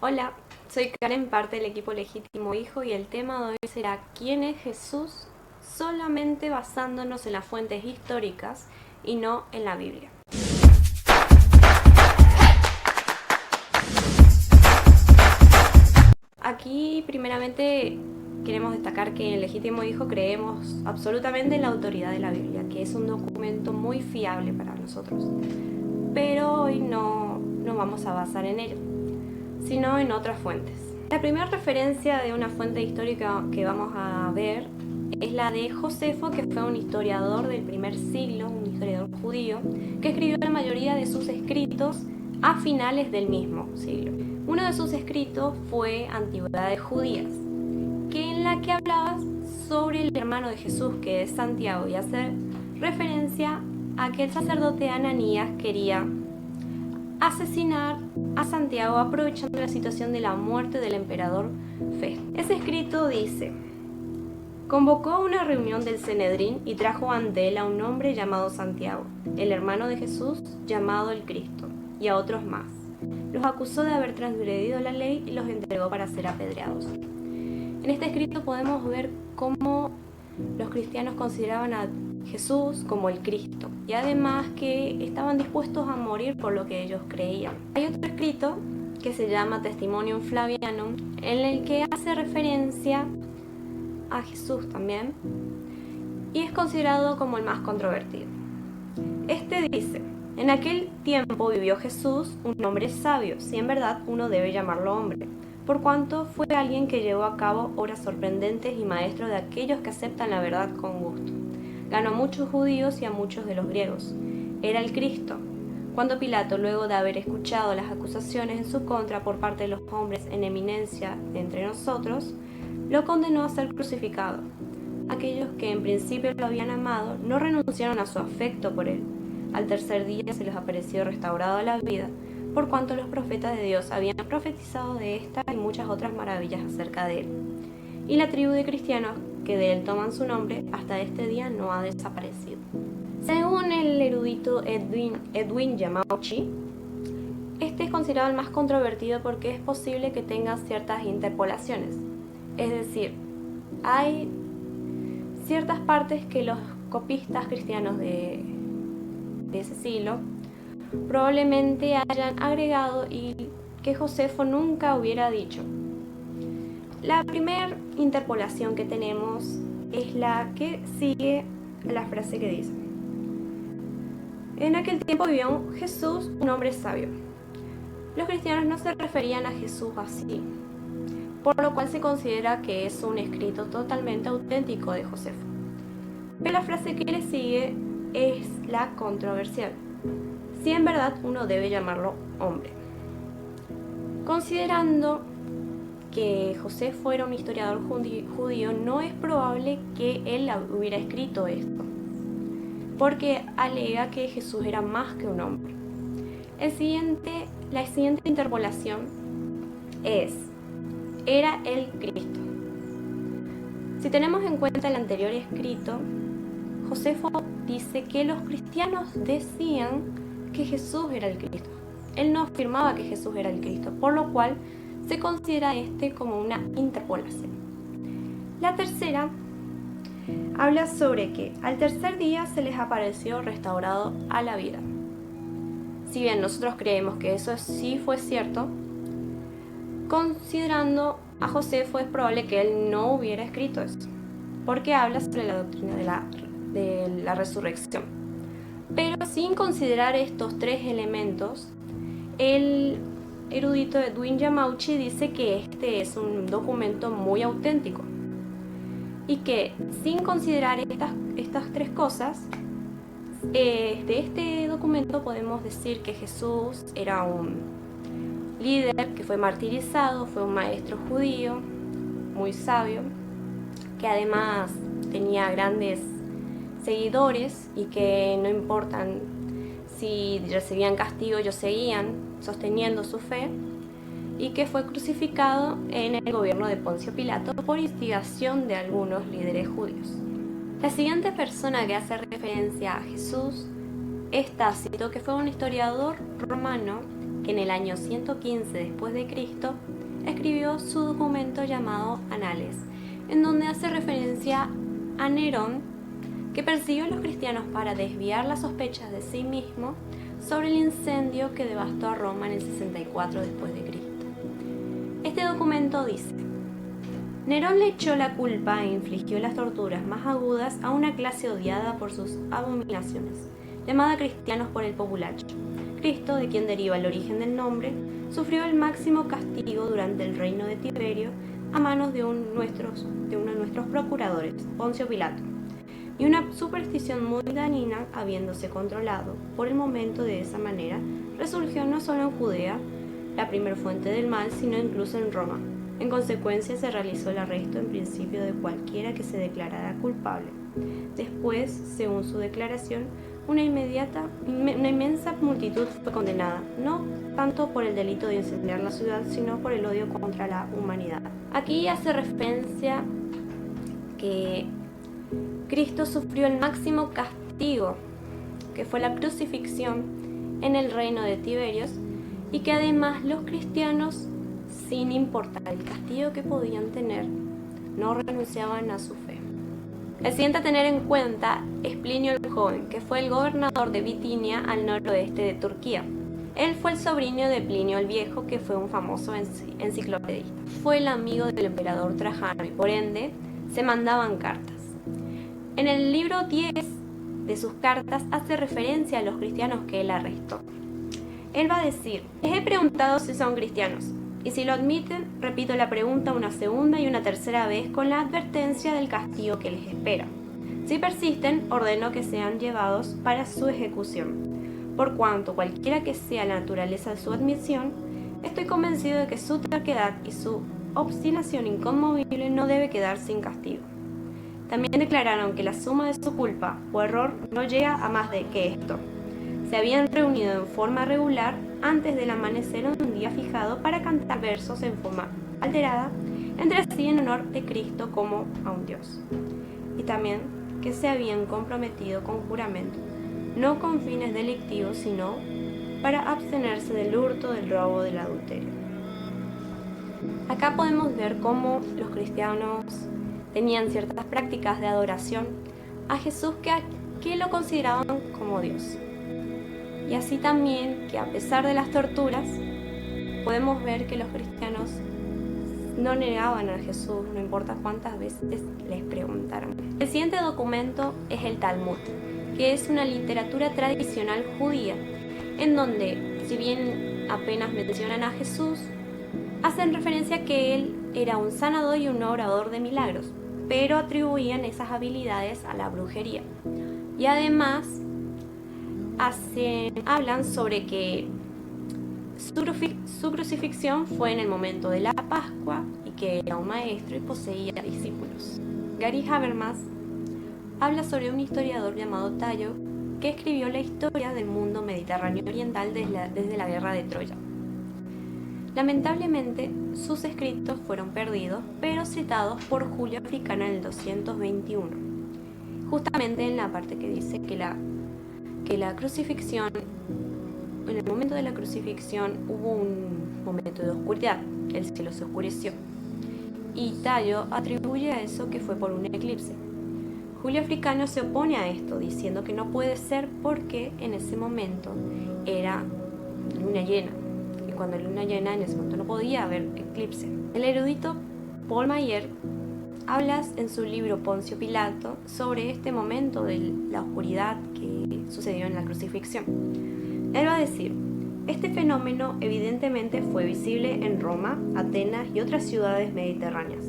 Hola, soy Karen, parte del equipo Legítimo Hijo, y el tema de hoy será ¿quién es Jesús? Solamente basándonos en las fuentes históricas y no en la Biblia. Aquí primeramente queremos destacar que en el Legítimo Hijo creemos absolutamente en la autoridad de la Biblia, que es un documento muy fiable para nosotros. Pero hoy no vamos a basar en ello, sino en otras fuentes. La primera referencia de una fuente histórica que vamos a ver es la de Josefo, que fue un historiador del primer siglo, un historiador judío, que escribió la mayoría de sus escritos a finales del mismo siglo. Uno de sus escritos fue Antigüedades Judías, en la que hablaba sobre el hermano de Jesús, que es Santiago, y hace referencia a que el sacerdote Ananías quería asesinar a Santiago aprovechando la situación de la muerte del emperador Festo. Ese escrito dice: convocó una reunión del Sanedrín y trajo ante él a un hombre llamado Santiago, el hermano de Jesús, llamado el Cristo, y a otros más. Los acusó de haber transgredido la ley y los entregó para ser apedreados. En este escrito podemos ver cómo los cristianos consideraban a Jesús como el Cristo, y además que estaban dispuestos a morir por lo que ellos creían. Hay otro escrito que se llama Testimonium Flavianum, en el que hace referencia a Jesús también, y es considerado como el más controvertido. Este dice: en aquel tiempo vivió Jesús, un hombre sabio, si en verdad uno debe llamarlo hombre, por cuanto fue alguien que llevó a cabo obras sorprendentes y maestro de aquellos que aceptan la verdad con gusto. Ganó a muchos judíos y a muchos de los griegos. Era el Cristo. Cuando Pilato, luego de haber escuchado las acusaciones en su contra por parte de los hombres en eminencia entre nosotros, lo condenó a ser crucificado. Aquellos que en principio lo habían amado no renunciaron a su afecto por él. Al tercer día se les apareció restaurado a la vida, por cuanto los profetas de Dios habían profetizado de esta y muchas otras maravillas acerca de él. Y la tribu de cristianos que de él toman su nombre hasta este día no ha desaparecido. Según el erudito Edwin Yamauchi, este es considerado el más controvertido porque es posible que tenga ciertas interpolaciones. Es decir, hay ciertas partes que los copistas cristianos de ese siglo probablemente hayan agregado y que Josefo nunca hubiera dicho. La primera interpolación que tenemos es la que sigue la frase que dice: en aquel tiempo vivió Jesús, un hombre sabio. Los cristianos no se referían a Jesús así, por lo cual se considera que es un escrito totalmente auténtico de Josefo. Pero la frase que le sigue es la controversial: si en verdad uno debe llamarlo hombre. Considerando que Josefo era un historiador judío, no es probable que él hubiera escrito esto, porque alega que Jesús era más que un hombre. La siguiente interpolación es: era el Cristo. Si tenemos en cuenta el anterior escrito, Josefo dice que los cristianos decían que Jesús era el Cristo. Él no afirmaba que Jesús era el Cristo, por lo cual se considera este como una interpolación. La tercera habla sobre que al tercer día se les apareció restaurado a la vida. Si bien nosotros creemos que eso sí fue cierto, considerando a Josefo es probable que él no hubiera escrito eso, porque habla sobre la doctrina de la resurrección. Pero sin considerar estos tres elementos, el erudito Edwin Yamauchi dice que este es un documento muy auténtico y que sin considerar estas tres cosas, de este documento podemos decir que Jesús era un líder que fue martirizado, fue un maestro judío muy sabio, que además tenía grandes seguidores y que no importan si recibían castigo, ellos seguían sosteniendo su fe, y que fue crucificado en el gobierno de Poncio Pilato por instigación de algunos líderes judíos. La siguiente persona que hace referencia a Jesús es Tácito, que fue un historiador romano que en el año 115 después de Cristo escribió su documento llamado Anales, en donde hace referencia a Nerón, que persiguió a los cristianos para desviar las sospechas de sí mismo sobre el incendio que devastó a Roma en el 64 después de Cristo. Este documento dice: Nerón le echó la culpa e infligió las torturas más agudas a una clase odiada por sus abominaciones, llamada cristianos por el populacho. Cristo, de quien deriva el origen del nombre, sufrió el máximo castigo durante el reino de Tiberio a manos de uno de nuestros procuradores, Poncio Pilato, y una superstición muy dañina, habiéndose controlado por el momento de esa manera, resurgió no solo en Judea, la primer fuente del mal, sino incluso en Roma. En consecuencia, se realizó el arresto en principio de cualquiera que se declarara culpable. Después, según su declaración, una inmensa multitud fue condenada, no tanto por el delito de incendiar la ciudad, sino por el odio contra la humanidad. Aquí hace referencia que Cristo sufrió el máximo castigo, que fue la crucifixión en el reino de Tiberios, y que además los cristianos, sin importar el castigo que podían tener, no renunciaban a su fe. El siguiente a tener en cuenta es Plinio el Joven, que fue el gobernador de Bitinia al noroeste de Turquía. Él fue el sobrino de Plinio el Viejo, que fue un famoso enciclopedista. Fue el amigo del emperador Trajano y por ende se mandaban cartas. En el libro 10 de sus cartas hace referencia a los cristianos que él arrestó. Él va a decir: les he preguntado si son cristianos, y si lo admiten, repito la pregunta una segunda y una tercera vez con la advertencia del castigo que les espera. Si persisten, ordeno que sean llevados para su ejecución. Por cuanto cualquiera que sea la naturaleza de su admisión, estoy convencido de que su terquedad y su obstinación inconmovible no debe quedar sin castigo. También declararon que la suma de su culpa o error no llega a más de que esto: se habían reunido en forma regular antes del amanecer en un día fijado para cantar versos en forma alterada entre sí en honor de Cristo como a un Dios, y también que se habían comprometido con juramento, no con fines delictivos, sino para abstenerse del hurto, del robo, del adulterio. Acá podemos ver cómo los cristianos tenían ciertas prácticas de adoración a Jesús que lo consideraban como Dios. Y así también que a pesar de las torturas, podemos ver que los cristianos no negaban a Jesús, no importa cuántas veces les preguntaron. El siguiente documento es el Talmud, que es una literatura tradicional judía, en donde, si bien apenas mencionan a Jesús, hacen referencia a que él era un sanador y un obrador de milagros, pero atribuían esas habilidades a la brujería. Y además hablan sobre que su crucifixión fue en el momento de la Pascua y que era un maestro y poseía discípulos. Gary Habermas habla sobre un historiador llamado Tallo que escribió la historia del mundo mediterráneo oriental desde la guerra de Troya. Lamentablemente, sus escritos fueron perdidos, pero citados por Julio Africano en el 221, justamente en la parte que dice que la crucifixión, en el momento de la crucifixión hubo un momento de oscuridad, el cielo se oscureció, y Tallo atribuye a eso que fue por un eclipse. Julio Africano se opone a esto, diciendo que no puede ser porque en ese momento era luna llena, y cuando era luna llena en ese momento no podía haber eclipse. El erudito Paul Maier habla en su libro Poncio Pilato sobre este momento de la oscuridad que sucedió en la crucifixión. Él va a decir: este fenómeno evidentemente fue visible en Roma, Atenas y otras ciudades mediterráneas.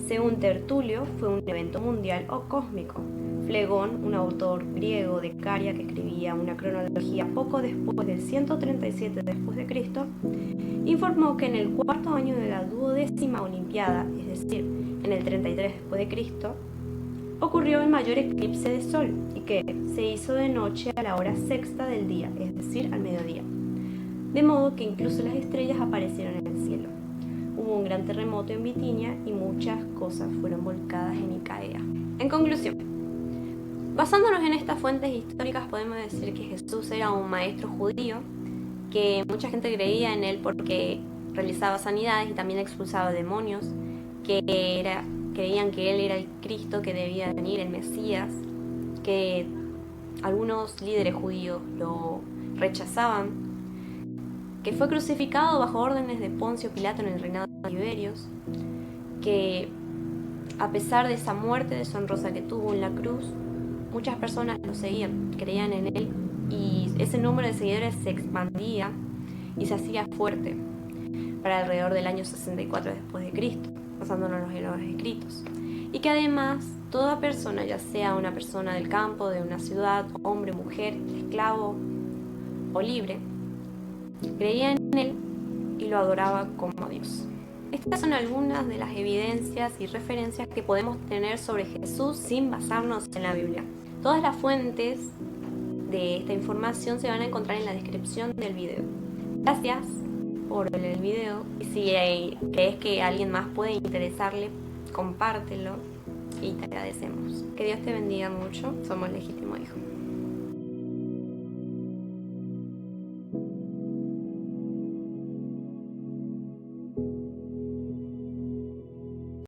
Según Tertulio, fue un evento mundial o cósmico. Flegón, un autor griego de Caria que escribía una cronología poco después del 137 después de Cristo, informó que en el cuarto año de la 12ª Olimpiada, es decir, en el 33 después de Cristo, ocurrió el mayor eclipse de sol y que se hizo de noche a la hora sexta del día, es decir, al mediodía, de modo que incluso las estrellas aparecieron en el cielo. Hubo un gran terremoto en Bitinia y muchas cosas fueron volcadas en Icarea. En conclusión, basándonos en estas fuentes históricas podemos decir que Jesús era un maestro judío que mucha gente creía en él porque realizaba sanidades y también expulsaba demonios, creían que él era el Cristo que debía venir, el Mesías, que algunos líderes judíos lo rechazaban, que fue crucificado bajo órdenes de Poncio Pilato en el reinado de Tiberios, que a pesar de esa muerte deshonrosa que tuvo en la cruz, muchas personas lo seguían, creían en él, y ese número de seguidores se expandía y se hacía fuerte para alrededor del año 64 después de Cristo, basándonos en los escritos. Y que además toda persona, ya sea una persona del campo, de una ciudad, hombre, mujer, esclavo o libre, creía en él y lo adoraba como Dios. Estas son algunas de las evidencias y referencias que podemos tener sobre Jesús sin basarnos en la Biblia. Todas las fuentes de esta información se van a encontrar en la descripción del video. Gracias por ver el video, y si crees que a alguien más puede interesarle, compártelo y te agradecemos. Que Dios te bendiga mucho. Somos Legítimo Hijo.